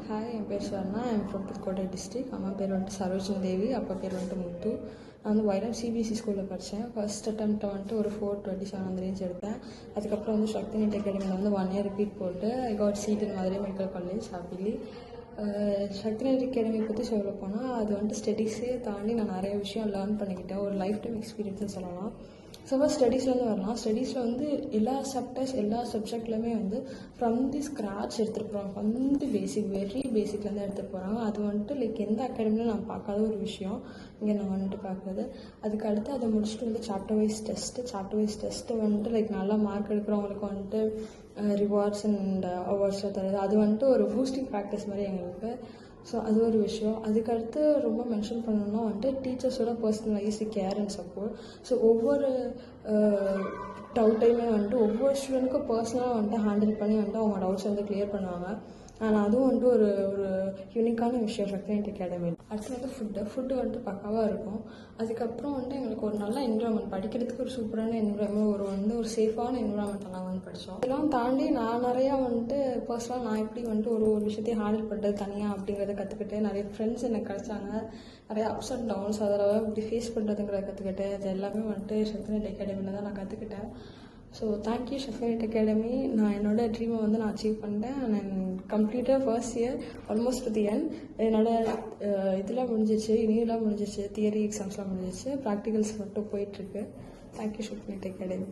Hi, என் பேர் Swarna. I'm from Pudukkottai district. அம்மா பேர் வந்துட்டு சரோஜினி தேவி, அப்பா பேர் வந்துட்டு முத்து. நான் வந்து வைரம் சிபிஎஸ்சி ஸ்கூலில் படித்தேன். ஃபர்ஸ்ட் அட்டெம்ப்ட்டை வந்துட்டு ஒரு 427 அந்த ரேஞ்ச் எடுத்தேன். அதுக்கப்புறம் வந்து சக்தி நீட் அகாடமியில் வந்து 1 year ரிப்பீட் போட்டு I got seat in Madurai medical college happily. Sakthi NEET academy பற்றி சொல்ல போனால் அது வந்துட்டு ஸ்டடீஸே தாண்டி நான் நிறைய விஷயம் லேர்ன் பண்ணிக்கிட்டேன். ஒரு லைஃப் டைம் எக்ஸ்பீரியன்ஸ்னு சொல்லலாம். ஸோ ஸ்டடீஸ்லேருந்து வரலாம். ஸ்டடீஸில் வந்து எல்லா சப்ஜெக்ட்லையுமே வந்து ஃப்ரம் தி ஸ்க்ராட்ச் எடுத்துகிட்டு போகிறாங்க. ஃப்ரம் தி பேசிக், வெரி பேசிக்லேருந்து எடுத்துகிட்டு போகிறாங்க. அது வந்துட்டு லைக் எந்த அகாடமிலும் நான் பார்க்காத ஒரு விஷயம் இங்கே நான் வந்துட்டு பார்க்குறது. அதுக்கு அடுத்து அதை முடிச்சுட்டு வந்து சாப்டர் வைஸ் டெஸ்ட்டு வந்துட்டு லைக் நல்லா மார்க் எடுக்கிறவங்களுக்கு வந்துட்டு ரிவார்ட்ஸ் அண்ட் அவார்ட்ஸில் தருது. அது வந்துட்டு ஒரு பூஸ்டிங் ப்ராக்டிஸ் மாதிரி எங்களுக்கு. ஸோ அது ஒரு விஷயம். அதுக்கடுத்து ரொம்ப மென்ஷன் பண்ணணும்னா வந்துட்டு டீச்சர்ஸோட personalised care and support. So ஒவ்வொரு டவுட்டையுமே வந்துட்டு ஒவ்வொரு ஸ்டூடெண்ட்டுக்கும் பர்சனலாக வந்துட்டு ஹேண்டில் பண்ணி வந்துட்டு அவங்க டவுட்ஸ் வந்து கிளியர் பண்ணுவாங்க. ஆனால் அதுவும் வந்துட்டு ஒரு யூனிக்கான விஷயம் சக்தி நீட் அகாடமி. அடுத்து வந்து ஃபுட்டு வந்துட்டு பக்காவாக இருக்கும். அதுக்கப்புறம் வந்துட்டு எங்களுக்கு ஒரு நல்ல என்விரான்மெண்ட், படிக்கிறதுக்கு ஒரு சூப்பரான என்விரான்மெண்ட், ஒரு சேஃபான என்விரான்மெண்ட் எல்லாம் வந்து படித்தோம். இதெல்லாம் தாண்டி நான் நிறையா வந்துட்டு பர்சனலாக நான் எப்படி வந்துட்டு ஒரு விஷயத்தையும் ஹேண்டில் பண்ணுறது தனியாக அப்படிங்கிறத கற்றுக்கிட்டு நிறைய ஃப்ரெண்ட்ஸ் எனக்கு கிடச்சாங்க. நிறைய அப்ஸ் அண்ட் டவுன்ஸ் அதெல்லாம் இப்படி ஃபேஸ் பண்ணுறதுங்கிறத கற்றுக்கிட்டேன். அது எல்லாமே வந்துட்டு சக்தி நீட் அகாடமியில் தான் நான் கற்றுக்கிட்டேன். ஸோ தேங்க்யூ சக்தி நீட் அகாடமி. நான் என்னோடய ட்ரீமை வந்து நான் அச்சீவ் பண்ணிட்டேன். நான் கம்ப்ளீட்டாக first year almost to the end. என்னோடய இதெல்லாம் முடிஞ்சிச்சு, இனியெல்லாம் முடிஞ்சிச்சு, தியரி எக்ஸாம்ஸ்லாம் முடிஞ்சிச்சு, ப்ராக்டிகல்ஸ் மட்டும் போயிட்டுருக்கு. தேங்க்யூ சக்தி நீட் அகாடமி.